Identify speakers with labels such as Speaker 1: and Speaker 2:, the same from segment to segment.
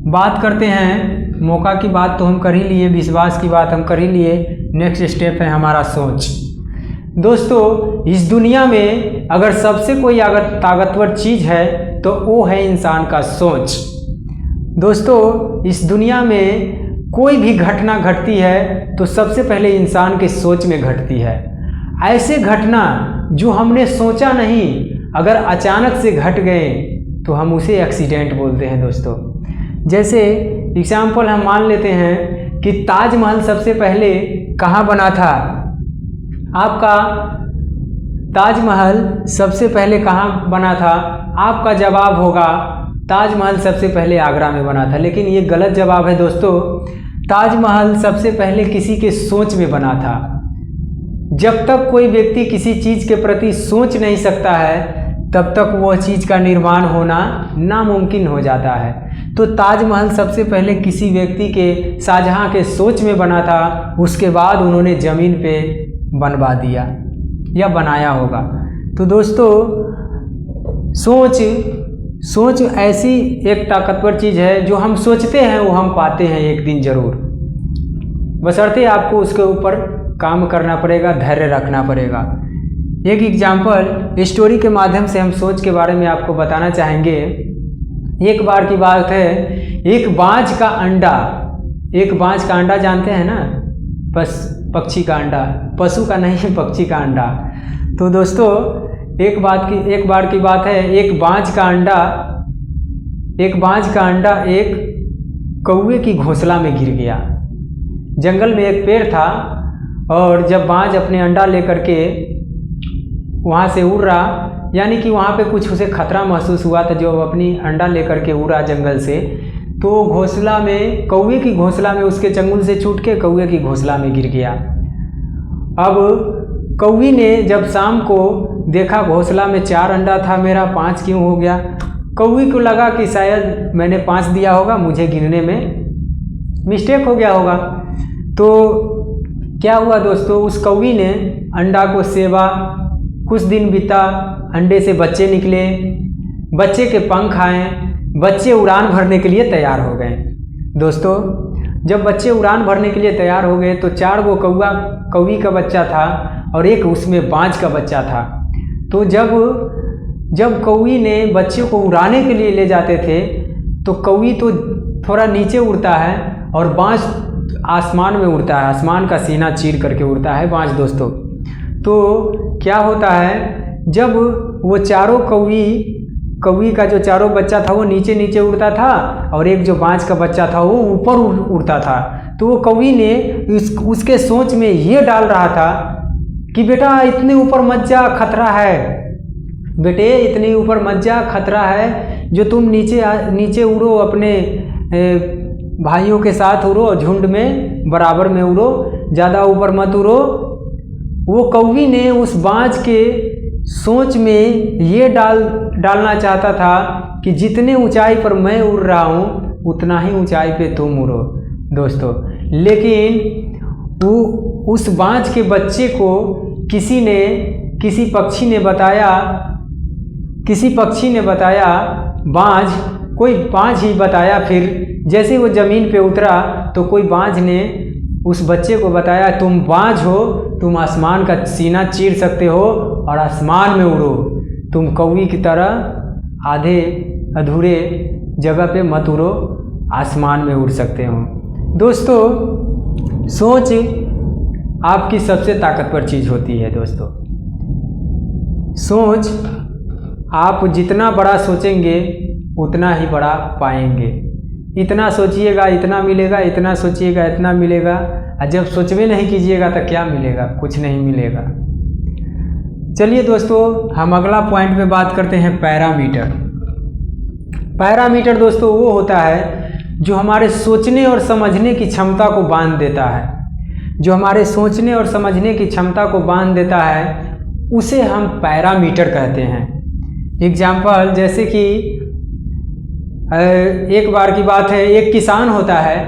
Speaker 1: बात करते हैं, मौका की बात तो हम कर ही लिए, विश्वास की बात हम कर ही लिए। नेक्स्ट स्टेप है हमारा सोच। दोस्तों, इस दुनिया में अगर सबसे कोई अगर ताकतवर चीज़ है तो वो है इंसान का सोच। दोस्तों, इस दुनिया में कोई भी घटना घटती है तो सबसे पहले इंसान के सोच में घटती है। ऐसे घटना जो हमने सोचा नहीं, अगर अचानक से घट गए तो हम उसे एक्सीडेंट बोलते हैं। दोस्तों, जैसे एग्जाम्पल हम मान लेते हैं कि ताजमहल सबसे पहले कहाँ बना था। आपका ताजमहल सबसे पहले कहाँ बना था? आपका जवाब होगा ताजमहल सबसे पहले आगरा में बना था। लेकिन ये गलत जवाब है दोस्तों। ताजमहल सबसे पहले किसी के सोच में बना था। जब तक कोई व्यक्ति किसी चीज़ के प्रति सोच नहीं सकता है तब तक वह चीज़ का निर्माण होना नामुमकिन हो जाता है। तो ताजमहल सबसे पहले किसी व्यक्ति के, शाहजहां के सोच में बना था। उसके बाद उन्होंने ज़मीन पे बनवा दिया या बनाया होगा। तो दोस्तों, सोच ऐसी एक ताकतवर चीज़ है, जो हम सोचते हैं वो हम पाते हैं एक दिन ज़रूर। बशर्ते आपको उसके ऊपर काम करना पड़ेगा, धैर्य रखना पड़ेगा। एक एग्जाम्पल स्टोरी के माध्यम से हम सोच के बारे में आपको बताना चाहेंगे। एक बार की बात है, एक बाज का अंडा जानते हैं ना? पक्षी का अंडा, पशु का नहीं, पक्षी का अंडा। तो दोस्तों, एक बार की बात है, एक बाज का अंडा एक कौवे की घोंसला में गिर गया। जंगल में एक पेड़ था और जब बाज अपने अंडा लेकर के वहाँ से उड़ रहा, यानी कि वहाँ पे कुछ उसे खतरा महसूस हुआ था, जो अपनी अंडा लेकर के उड़ा जंगल से, तो घोंसला में, कौवे की घोंसला में, उसके चंगुल से छूट के कौवे की घोंसला में गिर गया। अब कौवी ने जब शाम को देखा घोंसला में 4 अंडा था, मेरा 5 क्यों हो गया? कौवी को लगा कि शायद मैंने 5 दिया होगा, मुझे गिनने में मिस्टेक हो गया होगा। तो क्या हुआ दोस्तों, उस कौवी ने अंडा को सेवा, कुछ दिन बीता, अंडे से बच्चे निकले, बच्चे के पंख आए, बच्चे उड़ान भरने के लिए तैयार हो गए। दोस्तों, जब बच्चे उड़ान भरने के लिए तैयार हो गए तो 4 गो कौवी का बच्चा था और एक उसमें बाज का बच्चा था। तो जब कौवी ने बच्चे को उड़ाने के लिए ले जाते थे तो कौवी तो थोड़ा नीचे उड़ता है और बाज आसमान में उड़ता है, आसमान का सीना चीर करके उड़ता है बाज। दोस्तों, तो क्या होता है, जब वो चारों कौवी का जो चारों बच्चा था वो नीचे उड़ता था और एक जो बाज का बच्चा था वो ऊपर उड़ता था। तो वो कौवी ने उसके सोच में ये डाल रहा था कि बेटा इतने ऊपर मत जा, खतरा है, बेटे इतने ऊपर मत जा, खतरा है, जो तुम नीचे उड़ो, अपने भाइयों के साथ उड़ो, झुंड में बराबर में उड़ो, ज़्यादा ऊपर मत उड़ो। वो कौवी ने उस बाज के सोच में ये डालना चाहता था कि जितने ऊंचाई पर मैं उड़ रहा हूँ उतना ही ऊंचाई पे तुम उड़ो। दोस्तों, लेकिन वो उस बाज के बच्चे को किसी पक्षी ने बताया, कोई बाज ही बताया। फिर जैसे वो ज़मीन पे उतरा तो कोई बाज ने उस बच्चे को बताया, तुम बाज हो, तुम आसमान का सीना चीर सकते हो और आसमान में उड़ो, तुम कौवी की तरह आधे अधूरे जगह पे मत उड़ो, आसमान में उड़ सकते हो। दोस्तों, सोच आपकी सबसे ताकतवर चीज़ होती है। दोस्तों, सोच, आप जितना बड़ा सोचेंगे उतना ही बड़ा पाएंगे। इतना सोचिएगा इतना मिलेगा, इतना सोचिएगा इतना मिलेगा, और जब सोचवे नहीं कीजिएगा तो क्या मिलेगा? कुछ नहीं मिलेगा। चलिए दोस्तों, हम अगला पॉइंट पे बात करते हैं, पैरामीटर। पैरामीटर दोस्तों वो होता है जो हमारे सोचने और समझने की क्षमता को बांध देता है। जो हमारे सोचने और समझने की क्षमता को बांध देता है उसे हम पैरामीटर कहते हैं। एग्जाम्पल, जैसे कि एक बार की बात है, एक किसान होता है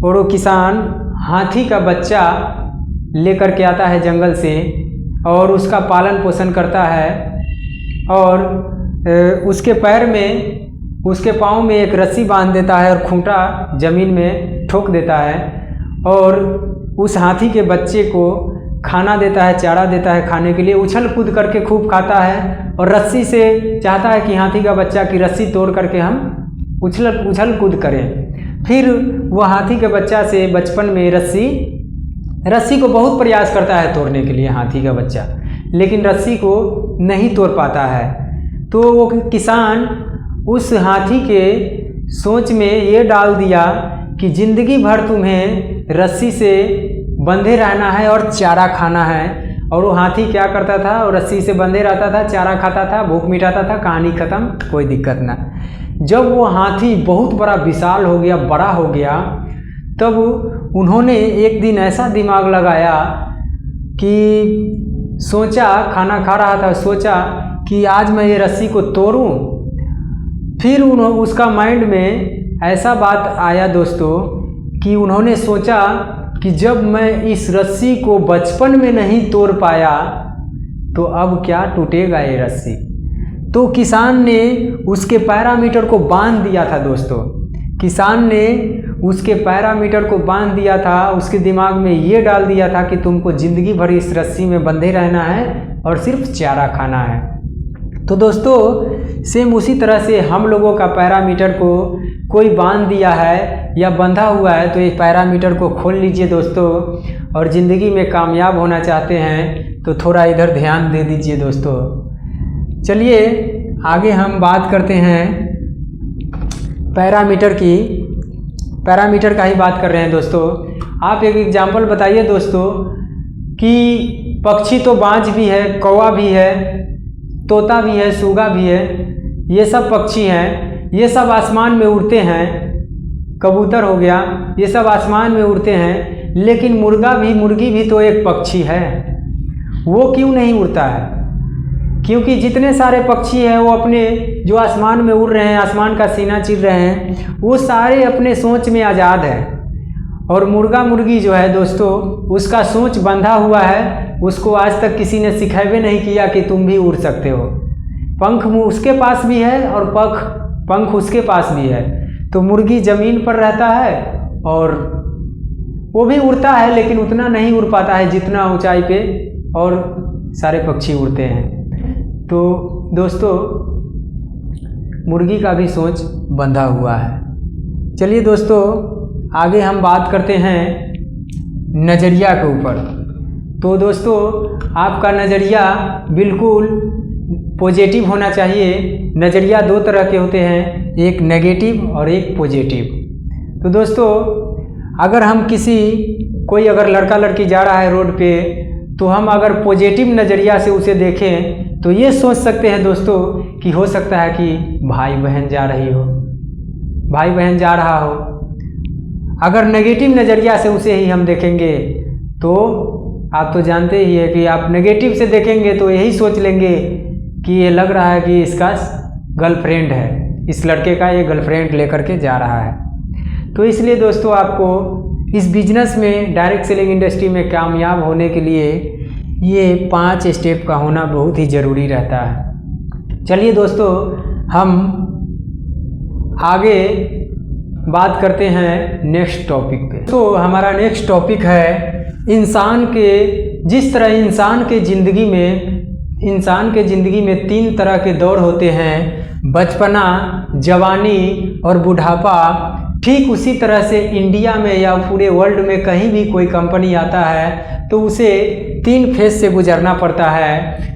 Speaker 1: और वो किसान हाथी का बच्चा लेकर के आता है जंगल से और उसका पालन पोषण करता है और उसके पैर में उसके पाँव में एक रस्सी बांध देता है और खूंटा ज़मीन में ठोक देता है और उस हाथी के बच्चे को खाना देता है, चारा देता है खाने के लिए। उछल कूद करके खूब खाता है और रस्सी से चाहता है कि हाथी का बच्चा की रस्सी तोड़ करके हम उछल कूद करें। फिर वह हाथी के बच्चा से बचपन में रस्सी को बहुत प्रयास करता है तोड़ने के लिए हाथी का बच्चा, लेकिन रस्सी को नहीं तोड़ पाता है। तो वो किसान उस हाथी के सोच में ये डाल दिया कि ज़िंदगी भर तुम्हें रस्सी से बंधे रहना है और चारा खाना है। और वो हाथी क्या करता था, वो रस्सी से बंधे रहता था, चारा खाता था, भूख मिटाता था, कहानी ख़त्म, कोई दिक्कत ना। जब वो हाथी बहुत बड़ा विशाल हो गया, बड़ा हो गया, तब उन्होंने एक दिन ऐसा दिमाग लगाया कि सोचा, खाना खा रहा था, सोचा कि आज मैं ये रस्सी को तोड़ूं। फिर उसका माइंड में ऐसा बात आया दोस्तों कि उन्होंने सोचा कि जब मैं इस रस्सी को बचपन में नहीं तोड़ पाया तो अब क्या टूटेगा ये रस्सी। तो किसान ने उसके पैरामीटर को बांध दिया था दोस्तों। किसान ने उसके पैरामीटर को बांध दिया था, उसके दिमाग में ये डाल दिया था कि तुमको ज़िंदगी भर इस रस्सी में बंधे रहना है और सिर्फ चारा खाना है। तो दोस्तों सेम उसी तरह से हम लोगों का पैरामीटर को कोई बांध दिया है या बंधा हुआ है, तो ये पैरामीटर को खोल लीजिए दोस्तों। और ज़िंदगी में कामयाब होना चाहते हैं तो थोड़ा इधर ध्यान दे दीजिए दोस्तों। चलिए आगे हम बात करते हैं पैरामीटर की। पैरामीटर का ही बात कर रहे हैं दोस्तों। आप एक एग्जाम्पल बताइए दोस्तों कि पक्षी तो बाज भी है, कौवा भी है, तोता भी है, सूगा भी है, ये सब पक्षी हैं, ये सब आसमान में उड़ते हैं। कबूतर हो गया, ये सब आसमान में उड़ते हैं, लेकिन मुर्गी भी तो एक पक्षी है। वो क्यों नहीं उड़ता है? क्योंकि जितने सारे पक्षी हैं वो अपने जो आसमान में उड़ रहे हैं, आसमान का सीना चीर रहे हैं, वो सारे अपने सोच में आज़ाद हैं। और मुर्गी जो है दोस्तों, उसका सोच बंधा हुआ है। उसको आज तक किसी ने सिखावे नहीं किया कि तुम भी उड़ सकते हो। पंख उसके पास भी है और पंख उसके पास भी है। तो मुर्गी ज़मीन पर रहता है और वो भी उड़ता है, लेकिन उतना नहीं उड़ पाता है जितना ऊंचाई पे और सारे पक्षी उड़ते हैं। तो दोस्तों मुर्गी का भी सोच बंधा हुआ है। चलिए दोस्तों आगे हम बात करते हैं नज़रिया के ऊपर। तो दोस्तों आपका नज़रिया बिल्कुल पॉजिटिव होना चाहिए। नज़रिया दो तरह के होते हैं, एक नेगेटिव और एक पॉजिटिव। तो दोस्तों अगर हम कोई अगर लड़का लड़की जा रहा है रोड पे, तो हम अगर पॉजिटिव नज़रिया से उसे देखें तो ये सोच सकते हैं दोस्तों कि हो सकता है कि भाई बहन जा रहा हो। अगर नेगेटिव नज़रिया से उसे ही हम देखेंगे तो आप तो जानते ही है कि आप नेगेटिव से देखेंगे तो यही सोच लेंगे कि ये लग रहा है कि इसका गर्लफ्रेंड है, इस लड़के का ये गर्लफ्रेंड लेकर के जा रहा है। तो इसलिए दोस्तों आपको इस बिजनेस में, डायरेक्ट सेलिंग इंडस्ट्री में कामयाब होने के लिए ये 5 स्टेप का होना बहुत ही ज़रूरी रहता है। चलिए दोस्तों हम आगे बात करते हैं नेक्स्ट टॉपिक पे। तो हमारा नेक्स्ट टॉपिक है जिस तरह इंसान के ज़िंदगी में 3 तरह के दौर होते हैं, बचपना, जवानी और बुढ़ापा। ठीक उसी तरह से इंडिया में या पूरे वर्ल्ड में कहीं भी कोई कंपनी आता है तो उसे 3 फेज से गुजरना पड़ता है।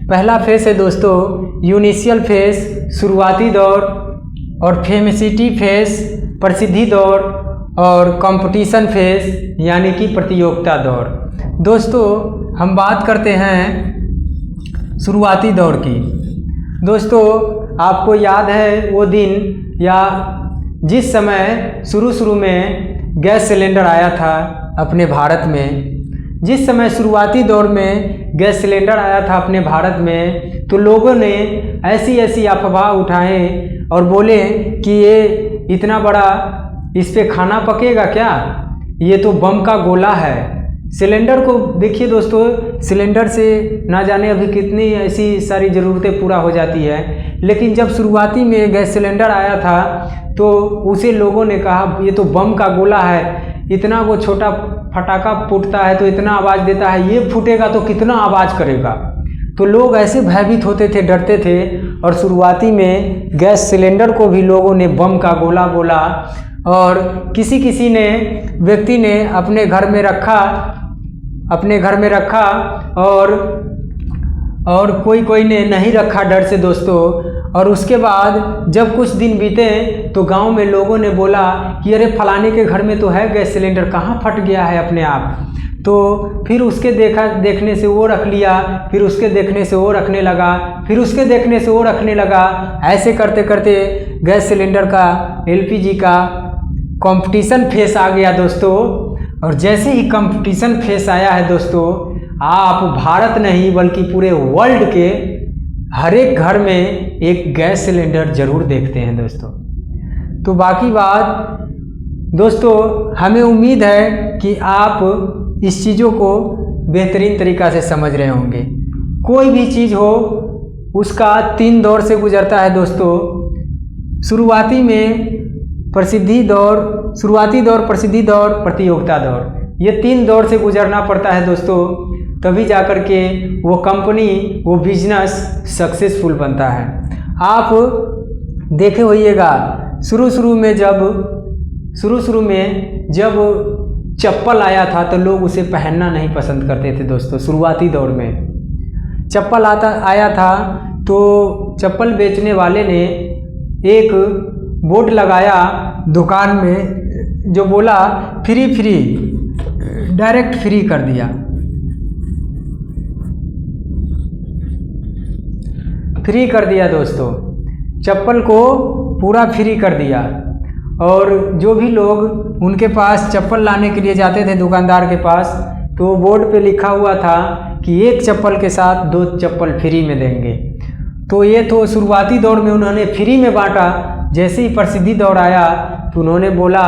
Speaker 1: पहला फेज है दोस्तों यूनिशियल फेज, शुरुआती दौर, और फेमिसिटी फेज, प्रसिद्धि दौर, और कंपटीशन फेज यानी कि प्रतियोगिता दौर। दोस्तों हम बात करते हैं शुरुआती दौर की। दोस्तों आपको याद है वो दिन या जिस समय शुरू में गैस सिलेंडर आया था अपने भारत में, जिस समय शुरुआती दौर में गैस सिलेंडर आया था अपने भारत में, तो लोगों ने ऐसी अफवाह उठाए और बोले कि ये इतना बड़ा, इस पे खाना पकेगा क्या, ये तो बम का गोला है, सिलेंडर को देखिए दोस्तों, सिलेंडर से ना जाने अभी कितनी ऐसी सारी ज़रूरतें पूरा हो जाती है, लेकिन जब शुरुआती में गैस सिलेंडर आया था तो उसे लोगों ने कहा ये तो बम का गोला है, इतना वो छोटा फटाका फूटता है तो इतना आवाज़ देता है, ये फूटेगा तो कितना आवाज़ करेगा। तो लोग ऐसे भयभीत होते थे, डरते थे, और शुरुआती में गैस सिलेंडर को भी लोगों ने बम का गोला बोला। और किसी किसी ने व्यक्ति ने अपने घर में रखा और कोई ने नहीं रखा डर से दोस्तों। और उसके बाद जब कुछ दिन बीते तो गांव में लोगों ने बोला कि अरे फलाने के घर में तो है गैस सिलेंडर, कहाँ फट गया है अपने आप। तो फिर उसके देखने से वो रख लिया, फिर उसके देखने से वो रखने लगा, फिर उसके देखने से वो रखने लगा। ऐसे करते करते गैस सिलेंडर का, एलपीजी का कंपटीशन फेस आ गया दोस्तों। और जैसे ही कंपटीशन फेस आया है दोस्तों, आप भारत नहीं बल्कि पूरे वर्ल्ड के हर एक घर में एक गैस सिलेंडर जरूर देखते हैं दोस्तों। तो बाकी बात दोस्तों, हमें उम्मीद है कि आप इस चीज़ों को बेहतरीन तरीक़ा से समझ रहे होंगे। कोई भी चीज़ हो उसका 3 दौर से गुजरता है दोस्तों। शुरुआती दौर, प्रसिद्धि दौर, प्रतियोगिता दौर, ये 3 दौर से गुजरना पड़ता है दोस्तों, तभी जाकर के वो कंपनी, वो बिजनेस सक्सेसफुल बनता है। आप देखे होइएगा शुरू में जब चप्पल आया था तो लोग उसे पहनना नहीं पसंद करते थे दोस्तों। शुरुआती दौर में चप्पल आया था तो चप्पल बेचने वाले ने एक बोर्ड लगाया दुकान में जो बोला फ्री, डायरेक्ट फ्री कर दिया। फ्री कर दिया दोस्तों, चप्पल को पूरा फ्री कर दिया। और जो भी लोग उनके पास चप्पल लाने के लिए जाते थे दुकानदार के पास, तो बोर्ड पे लिखा हुआ था कि 1 चप्पल के साथ 2 चप्पल फ्री में देंगे। तो ये तो शुरुआती दौर में उन्होंने फ्री में बांटा। जैसे ही प्रसिद्धि दौर आया तो उन्होंने बोला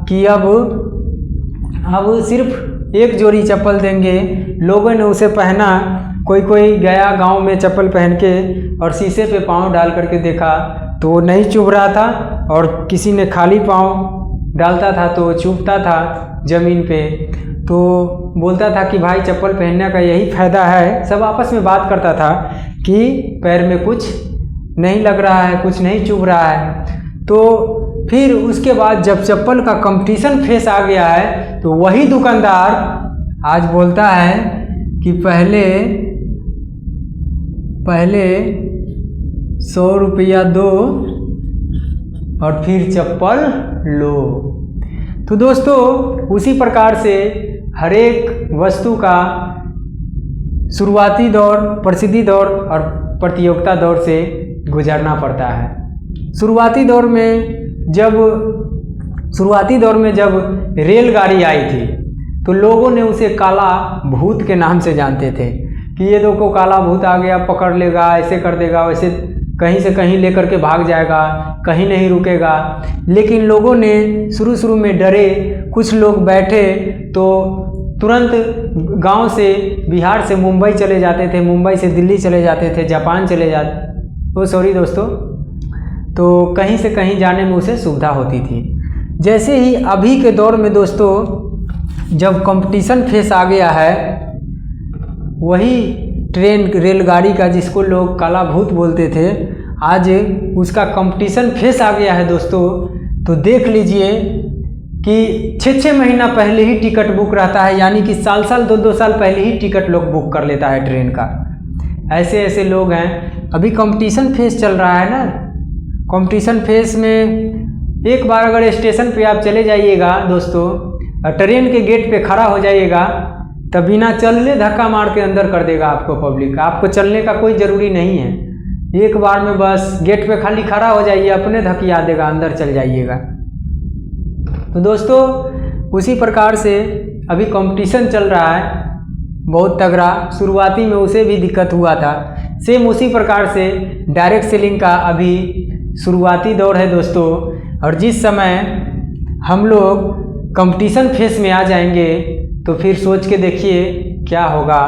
Speaker 1: कि अब सिर्फ 1 जोड़ी चप्पल देंगे। लोगों ने उसे पहना, कोई गया गांव में चप्पल पहन के और शीशे पे पाँव डाल करके देखा तो वो नहीं चुभ रहा था, और किसी ने खाली पाँव डालता था तो चुभता था ज़मीन पे। तो बोलता था कि भाई चप्पल पहनने का यही फ़ायदा है। सब आपस में बात करता था कि पैर में कुछ नहीं लग रहा है, कुछ नहीं चुभ रहा है। तो फिर उसके बाद जब चप्पल का कंपटीशन फेस आ गया है तो वही दुकानदार आज बोलता है कि पहले 100 रुपया दो और फिर चप्पल लो। तो दोस्तों उसी प्रकार से हर एक वस्तु का शुरुआती दौर, प्रसिद्धि दौर और प्रतियोगिता दौर से गुजरना पड़ता है। शुरुआती दौर में जब रेलगाड़ी आई थी तो लोगों ने उसे काला भूत के नाम से जानते थे कि ये देखो काला भूत आ गया, पकड़ लेगा, ऐसे कर देगा, वैसे कहीं से कहीं लेकर के भाग जाएगा, कहीं नहीं रुकेगा। लेकिन लोगों ने शुरू में डरे। कुछ लोग बैठे तो तुरंत गांव से, बिहार से मुंबई चले जाते थे, मुंबई से दिल्ली चले जाते थे, जापान चले जाते दोस्तों, तो कहीं से कहीं जाने में उसे सुविधा होती थी। जैसे ही अभी के दौर में दोस्तों जब कंपटीशन फेस आ गया है, वही ट्रेन, रेलगाड़ी का जिसको लोग काला भूत बोलते थे, आज उसका कंपटीशन फेस आ गया है दोस्तों। तो देख लीजिए कि 6 महीना पहले ही टिकट बुक रहता है, यानी कि साल 2 साल पहले ही टिकट लोग बुक कर लेता है ट्रेन का। ऐसे लोग हैं। अभी कंपटीशन फेस चल रहा है ना, कंपटीशन फेस में एक बार अगर स्टेशन पे आप चले जाइएगा दोस्तों, ट्रेन के गेट पे खड़ा हो जाइएगा, तब बिना चलने धक्का मार के अंदर कर देगा आपको पब्लिक। आपको चलने का कोई ज़रूरी नहीं है, एक बार में बस गेट पे खाली खड़ा हो जाइए, अपने धकिया देगा, अंदर चल जाइएगा। तो दोस्तों उसी प्रकार से अभी कंपटीशन चल रहा है बहुत तगड़ा। शुरुआती में उसे भी दिक्कत हुआ था। सेम उसी प्रकार से डायरेक्ट सेलिंग का अभी शुरुआती दौर है दोस्तों। और जिस समय हम लोग कंपटीशन फेस में आ जाएंगे तो फिर सोच के देखिए क्या होगा।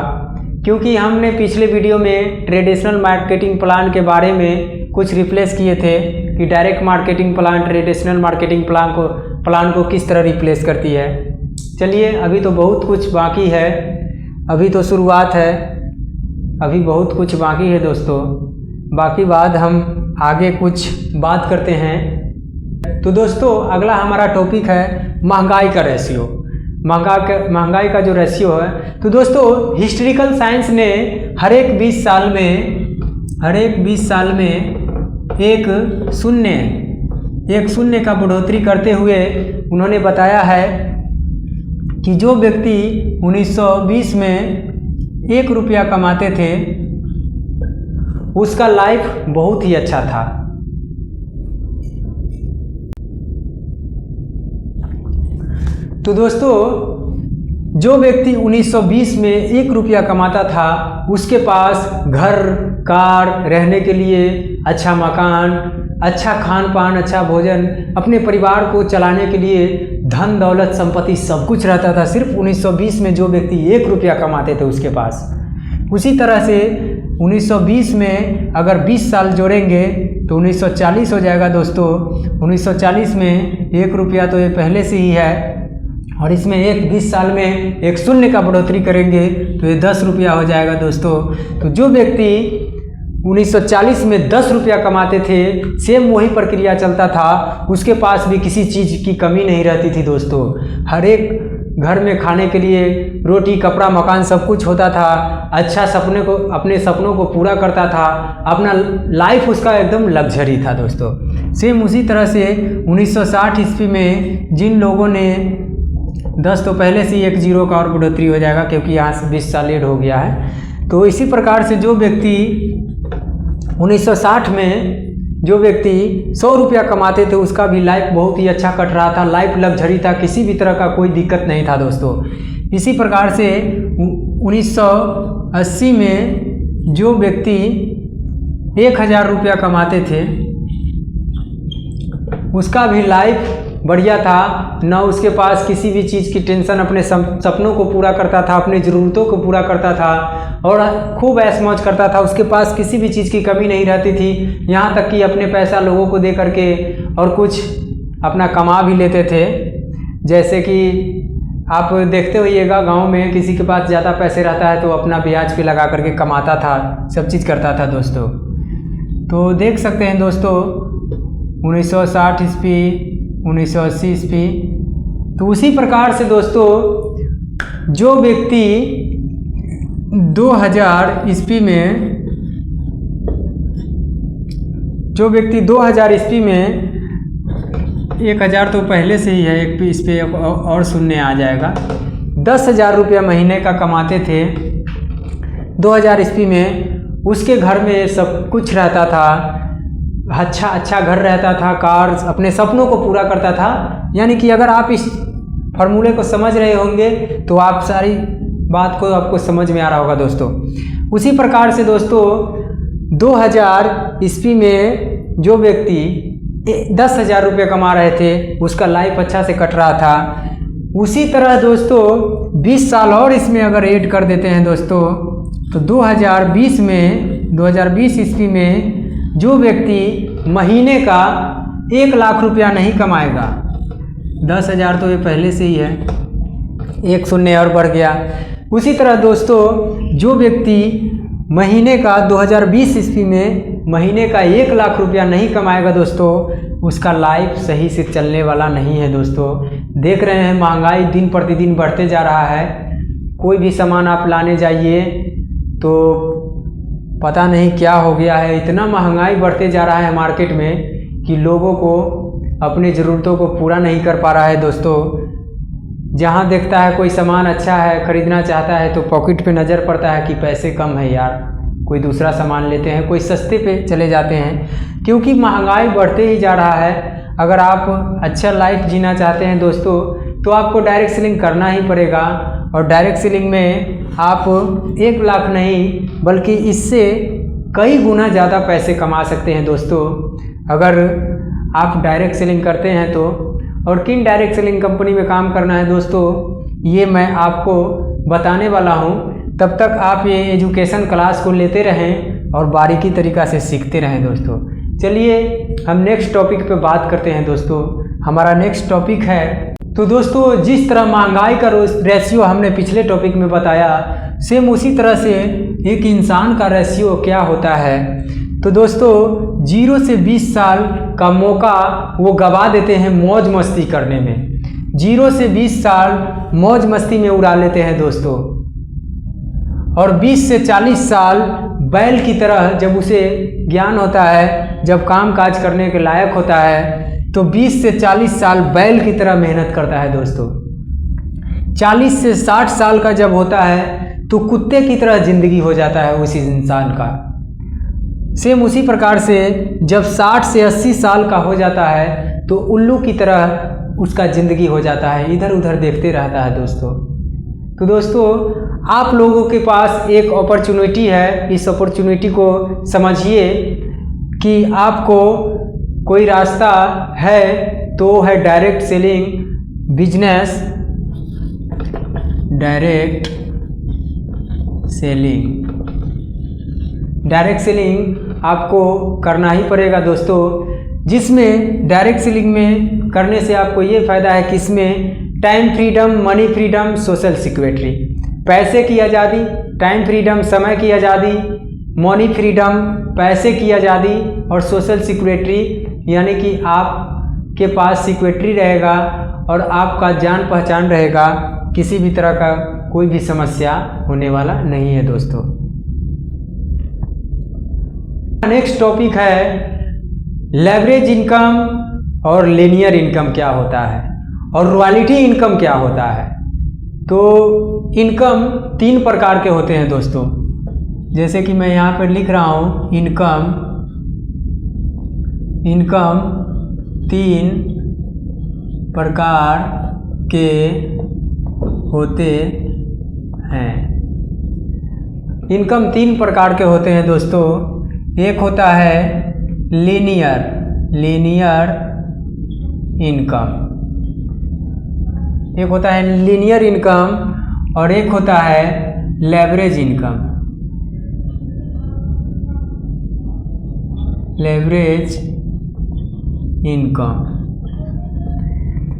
Speaker 1: क्योंकि हमने पिछले वीडियो में ट्रेडिशनल मार्केटिंग प्लान के बारे में कुछ रिप्लेस किए थे कि direct marketing plan traditional marketing plan को किस तरह रिप्लेस करती है। चलिए, अभी तो बहुत कुछ बाकी है, अभी तो शुरुआत है, अभी बहुत कुछ बाकी है दोस्तों। बाकी बात हम आगे कुछ बात करते हैं। तो दोस्तों, अगला हमारा टॉपिक है महंगाई का रेशियो। महंगाई का जो रेशियो है, तो दोस्तों हिस्ट्रिकल साइंस ने हर एक 20 साल में एक शून्य का बढ़ोतरी करते हुए उन्होंने बताया है कि जो व्यक्ति 1920 में 1 रुपया कमाते थे उसका लाइफ बहुत ही अच्छा था। तो दोस्तों, जो व्यक्ति 1920 में 1 रुपया कमाता था उसके पास घर, कार, रहने के लिए अच्छा मकान, अच्छा खान पान, अच्छा भोजन, अपने परिवार को चलाने के लिए धन दौलत संपत्ति सब कुछ रहता था। सिर्फ 1920 में जो व्यक्ति 1 रुपया कमाते थे उसके पास। उसी तरह से 1920 में अगर 20 साल जोड़ेंगे तो 1940 हो जाएगा दोस्तों। 1940 में 1 रुपया तो ये पहले से ही है, और इसमें 20 साल में एक शून्य का बढ़ोतरी करेंगे तो ये 10 रुपया हो जाएगा दोस्तों। तो जो व्यक्ति 1940 में 10 रुपया कमाते थे, सेम वही प्रक्रिया चलता था, उसके पास भी किसी चीज़ की कमी नहीं रहती थी दोस्तों। हर एक घर में खाने के लिए रोटी, कपड़ा, मकान सब कुछ होता था। अच्छा अपने सपनों को पूरा करता था। अपना लाइफ उसका एकदम लग्जरी था दोस्तों। सेम उसी तरह से 1960 ईस्वी में जिन लोगों ने 10 तो पहले से ही एक 0 का और बढ़ोतरी हो जाएगा क्योंकि यहाँ से 20 साल लेट हो गया है। तो इसी प्रकार से जो व्यक्ति 1960 में जो व्यक्ति 100 रुपया कमाते थे उसका भी लाइफ बहुत ही अच्छा कट रहा था, लाइफ लग्जरी था, किसी भी तरह का कोई दिक्कत नहीं था दोस्तों। इसी प्रकार से 1980 में जो व्यक्ति 1000 रुपया कमाते थे उसका भी लाइफ बढ़िया था। न उसके पास किसी भी चीज़ की टेंशन, अपने सपनों को पूरा करता था, अपनी ज़रूरतों को पूरा करता था और खूब ऐश मौज करता था। उसके पास किसी भी चीज़ की कमी नहीं रहती थी। यहाँ तक कि अपने पैसा लोगों को दे करके और कुछ अपना कमा भी लेते थे। जैसे कि आप देखते होइएगा गांव में किसी के पास ज़्यादा पैसे रहता है तो अपना ब्याज पे लगा करके कमाता था, सब चीज़ करता था दोस्तों। तो देख सकते हैं दोस्तों 1960 ईस्वी, 1980 ईस्वी। तो उसी प्रकार से दोस्तों जो व्यक्ति 2000 ईस्वी में 1000 तो पहले से ही है, एक इस पर और शून्य आ जाएगा, 10,000 रुपया महीने का कमाते थे 2000 ईस्वी में, उसके घर में सब कुछ रहता था। अच्छा घर रहता था, कार, अपने सपनों को पूरा करता था। यानी कि अगर आप इस फॉर्मूले को समझ रहे होंगे तो आप सारी बात को आपको समझ में आ रहा होगा दोस्तों। उसी प्रकार से दोस्तों 2000 ईस्वी में जो व्यक्ति 10,000 रुपये कमा रहे थे उसका लाइफ अच्छा से कट रहा था। उसी तरह दोस्तों 20 साल और इसमें अगर ऐड कर देते हैं दोस्तों तो 2020 ईस्वी में जो व्यक्ति महीने का 1 लाख रुपया नहीं कमाएगा, 10,000 तो ये पहले से ही है, एक शून्य और बढ़ गया। उसी तरह दोस्तों जो व्यक्ति महीने का 2020 ईस्वी में महीने का 1 लाख रुपया नहीं कमाएगा दोस्तों, उसका लाइफ सही से चलने वाला नहीं है दोस्तों। देख रहे हैं महंगाई दिन प्रतिदिन बढ़ते जा रहा है। कोई भी सामान आप लाने जाइए तो पता नहीं क्या हो गया है, इतना महंगाई बढ़ते जा रहा है मार्केट में कि लोगों को अपनी ज़रूरतों को पूरा नहीं कर पा रहा है दोस्तों। जहाँ देखता है कोई सामान अच्छा है, खरीदना चाहता है तो पॉकेट पे नज़र पड़ता है कि पैसे कम है यार, कोई दूसरा सामान लेते हैं, कोई सस्ते पे चले जाते हैं, क्योंकि महंगाई बढ़ते ही जा रहा है। अगर आप अच्छा लाइफ जीना चाहते हैं दोस्तों तो आपको डायरेक्ट सेलिंग करना ही पड़ेगा। और डायरेक्ट सेलिंग में आप 1 लाख नहीं बल्कि इससे कई गुना ज़्यादा पैसे कमा सकते हैं दोस्तों, अगर आप डायरेक्ट सेलिंग करते हैं तो। और किन डायरेक्ट सेलिंग कंपनी में काम करना है दोस्तों, ये मैं आपको बताने वाला हूँ। तब तक आप ये एजुकेशन क्लास को लेते रहें और बारीकी तरीक़ा से सीखते रहें दोस्तों। चलिए हम नेक्स्ट टॉपिक पे बात करते हैं दोस्तों। हमारा नेक्स्ट टॉपिक है, तो दोस्तों जिस तरह महंगाई का रेशियो हमने पिछले टॉपिक में बताया, सेम उसी तरह से एक इंसान का रेशियो क्या होता है। तो दोस्तों 0 से 20 साल का मौका वो गवा देते हैं मौज मस्ती करने में। 0 से 20 साल मौज मस्ती में उड़ा लेते हैं दोस्तों। और 20 से 40 साल बैल की तरह जब उसे ज्ञान होता है, जब काम काज करने के लायक होता है, तो 20 से 40 साल बैल की तरह मेहनत करता है दोस्तों। 40 से 60 साल का जब होता है तो कुत्ते की तरह ज़िंदगी हो जाता है उसी इंसान का। सेम उसी प्रकार से जब 60 से 80 साल का हो जाता है तो उल्लू की तरह उसका ज़िंदगी हो जाता है, इधर उधर देखते रहता है दोस्तों। तो दोस्तों आप लोगों के पास एक अपॉर्चुनिटी है, इस अपॉर्चुनिटी को समझिए कि आपको कोई रास्ता है तो है direct selling business. Direct selling आपको करना ही पड़ेगा दोस्तों, जिसमें डायरेक्ट सेलिंग में करने से आपको ये फ़ायदा है कि इसमें time freedom, money freedom, social security, पैसे की आज़ादी, टाइम फ्रीडम समय की आज़ादी, मनी फ्रीडम पैसे की आज़ादी और सोशल सिक्योरिटी यानी कि आपके पास सिक्योरिटी रहेगा और आपका जान पहचान रहेगा, किसी भी तरह का कोई भी समस्या होने वाला नहीं है दोस्तों। नेक्स्ट टॉपिक है लेवरेज इनकम और लीनियर इनकम क्या होता है और रॉयल्टी इनकम क्या होता है। तो इनकम 3 प्रकार के होते हैं दोस्तों, जैसे कि मैं यहाँ पर लिख रहा हूँ इनकम 3 प्रकार के होते हैं। इनकम 3 प्रकार के होते हैं दोस्तों। एक होता है लीनियर इनकम, एक होता है लीनियर इनकम और एक होता है लेवरेज इनकम।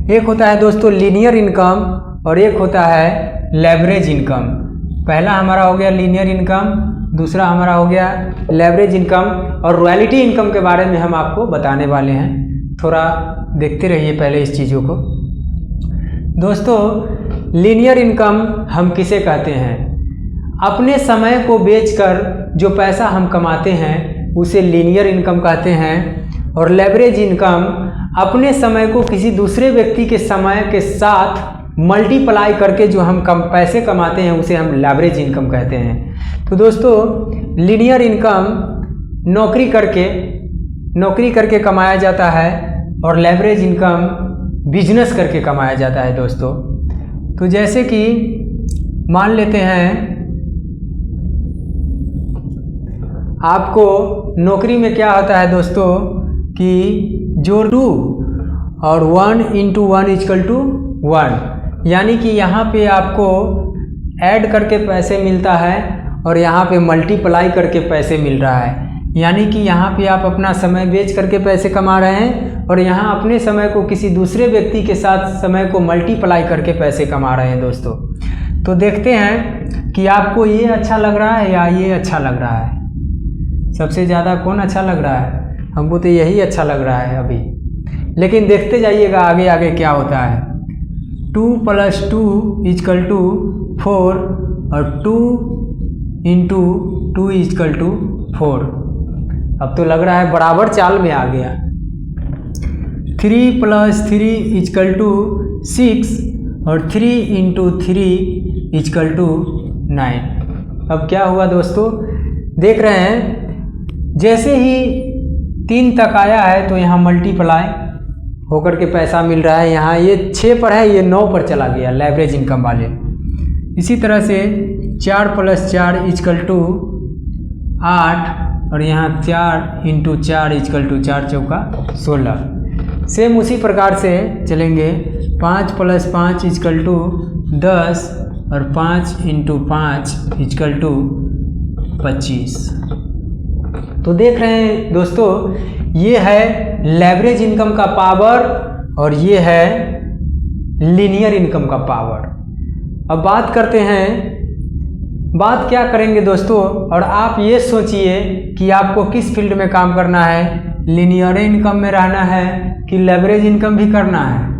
Speaker 1: एक होता है दोस्तों लीनियर इनकम और एक होता है लेवरेज इनकम। पहला हमारा हो गया लीनियर इनकम, दूसरा हमारा हो गया लेवरेज इनकम और रॉयल्टी इनकम के बारे में हम आपको बताने वाले हैं। थोड़ा देखते रहिए पहले इस चीज़ों को दोस्तों। लीनियर इनकम हम किसे कहते हैं? अपने समय को बेचकर जो पैसा हम कमाते हैं उसे लीनियर इनकम कहते हैं। और लेवरेज इनकम अपने समय को किसी दूसरे व्यक्ति के समय के साथ मल्टीप्लाई करके जो हम पैसे कमाते हैं उसे हम लेवरेज इनकम कहते हैं। तो दोस्तों लीनियर इनकम नौकरी करके कमाया जाता है और लेवरेज इनकम बिजनेस करके कमाया जाता है दोस्तों। तो जैसे कि मान लेते हैं आपको नौकरी में क्या होता है दोस्तों कि जो 2 और 1 × 1 = 1, यानी कि यहाँ पे आपको ऐड करके पैसे मिलता है और यहाँ पे मल्टीप्लाई करके पैसे मिल रहा है। यानी कि यहाँ पे आप अपना समय बेच करके पैसे कमा रहे हैं और यहाँ अपने समय को किसी दूसरे व्यक्ति के साथ समय को मल्टीप्लाई करके पैसे कमा रहे हैं दोस्तों। तो देखते हैं कि आपको ये अच्छा लग रहा है या ये अच्छा लग रहा है। सबसे ज़्यादा कौन अच्छा लग रहा है? हमको तो यही अच्छा लग रहा है अभी, लेकिन देखते जाइएगा आगे आगे क्या होता है। 2 + 2 = 4 और 2 × 2 = 4। अब तो लग रहा है बराबर चाल में आ गया। 3 + 3 = 6 और 3 × 3 = 9। अब क्या हुआ दोस्तों, देख रहे हैं जैसे ही 3 तक आया है तो यहाँ मल्टीप्लाई होकर के पैसा मिल रहा है। यहाँ ये 6 पर है, ये 9 पर चला गया लेवरेज इनकम वाले। इसी तरह से 4 + 4 = 8 और यहाँ 4 × 4 = 4 चौका 16। सेम उसी प्रकार से चलेंगे। 5 + 5 = 10 और 5 × 5 = 25। तो देख रहे हैं दोस्तों, ये है लेवरेज इनकम का पावर और ये है लीनियर इनकम का पावर। अब बात करते हैं, बात क्या करेंगे दोस्तों, और आप ये सोचिए कि आपको किस फील्ड में काम करना है, लीनियर इनकम में रहना है कि लेवरेज इनकम भी करना है।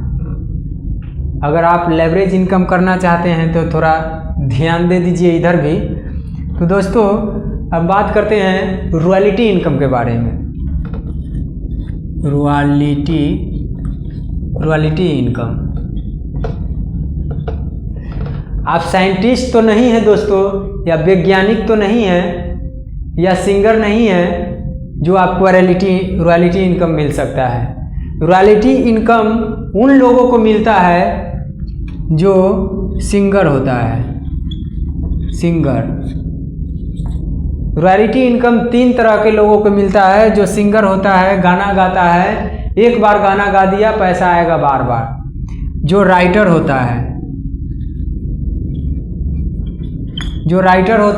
Speaker 1: अगर आप लेवरेज इनकम करना चाहते हैं तो थोड़ा ध्यान दे दीजिए इधर भी। तो दोस्तों अब बात करते हैं रॉयल्टी इनकम के बारे में। Royalty income. आप साइंटिस्ट तो नहीं है दोस्तों, या वैज्ञानिक तो नहीं है, या सिंगर नहीं है जो आपको रॉयल्टी इनकम मिल सकता है। रॉयल्टी इनकम उन लोगों को मिलता है जो सिंगर होता है, सिंगर। रॉयल्टी इनकम 3 तरह के लोगों को मिलता है, जो सिंगर होता है, गाना गाता है, एक बार गाना गा दिया पैसा आएगा बार बार। जो राइटर होता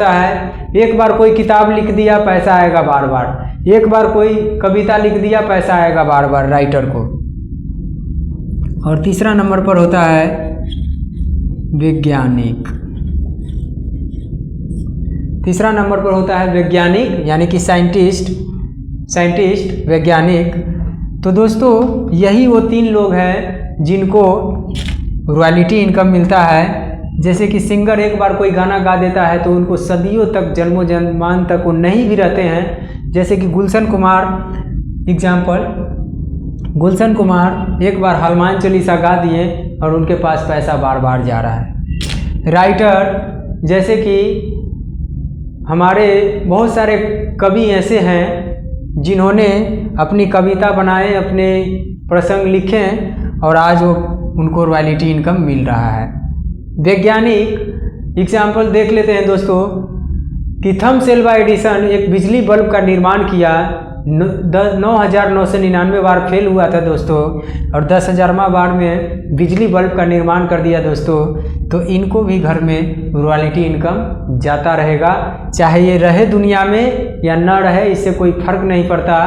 Speaker 1: है, एक बार कोई किताब लिख दिया पैसा आएगा बार बार, एक बार कोई कविता लिख दिया पैसा आएगा बार बार राइटर को। और तीसरा नंबर पर होता है वैज्ञानिक। तीसरा नंबर पर होता है वैज्ञानिक, यानी कि साइंटिस्ट, वैज्ञानिक। तो दोस्तों यही वो 3 लोग हैं जिनको रॉयल्टी इनकम मिलता है। जैसे कि सिंगर एक बार कोई गाना गा देता है तो उनको सदियों तक, जन्मों जन्मान तक वो नहीं भी रहते हैं। जैसे कि गुलशन कुमार एग्जाम्पल, गुलशन कुमार एक बार हनुमान चालीसा गा दिए और उनके पास पैसा बार बार जा रहा है। राइटर, जैसे कि हमारे बहुत सारे कवि ऐसे हैं जिन्होंने अपनी कविता बनाए, अपने प्रसंग लिखे और आज वो उनको रॉयल्टी इनकम मिल रहा है। वैज्ञानिक एग्जाम्पल देख लेते हैं दोस्तों कि थॉमस एल्वा एडिसन एक बिजली बल्ब का निर्माण किया, 9,999 बार फेल हुआ था दोस्तों, और 10,000वां बार में बिजली बल्ब का निर्माण कर दिया दोस्तों। तो इनको भी घर में रॉयल्टी इनकम जाता रहेगा, चाहे ये रहे दुनिया में या न रहे, इससे कोई फर्क नहीं पड़ता,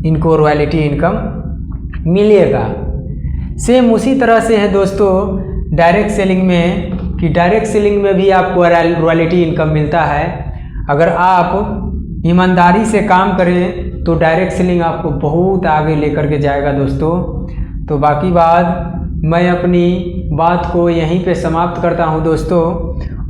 Speaker 1: इनको रॉयल्टी इनकम मिलेगा। सेम उसी तरह से है दोस्तों डायरेक्ट सेलिंग में, कि डायरेक्ट सेलिंग में भी आपको रॉयल्टी इनकम मिलता है। अगर आप ईमानदारी से काम करें तो डायरेक्ट सेलिंग आपको बहुत आगे लेकर के जाएगा दोस्तों। तो बाकी बात, मैं अपनी बात को यहीं पे समाप्त करता हूं दोस्तों,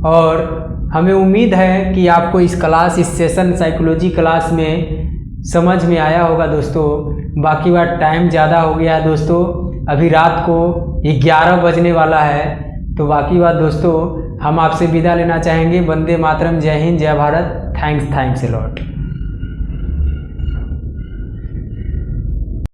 Speaker 1: और हमें उम्मीद है कि आपको इस सेशन साइकोलॉजी क्लास में समझ में आया होगा दोस्तों। बाकी बात, टाइम ज़्यादा हो गया है दोस्तों, अभी रात को 11 बजने वाला है। तो बाकी बात दोस्तों, हम आपसे विदा लेना चाहेंगे। वंदे मातरम, जय हिंद, जय भारत, थैंक्स ए लॉट।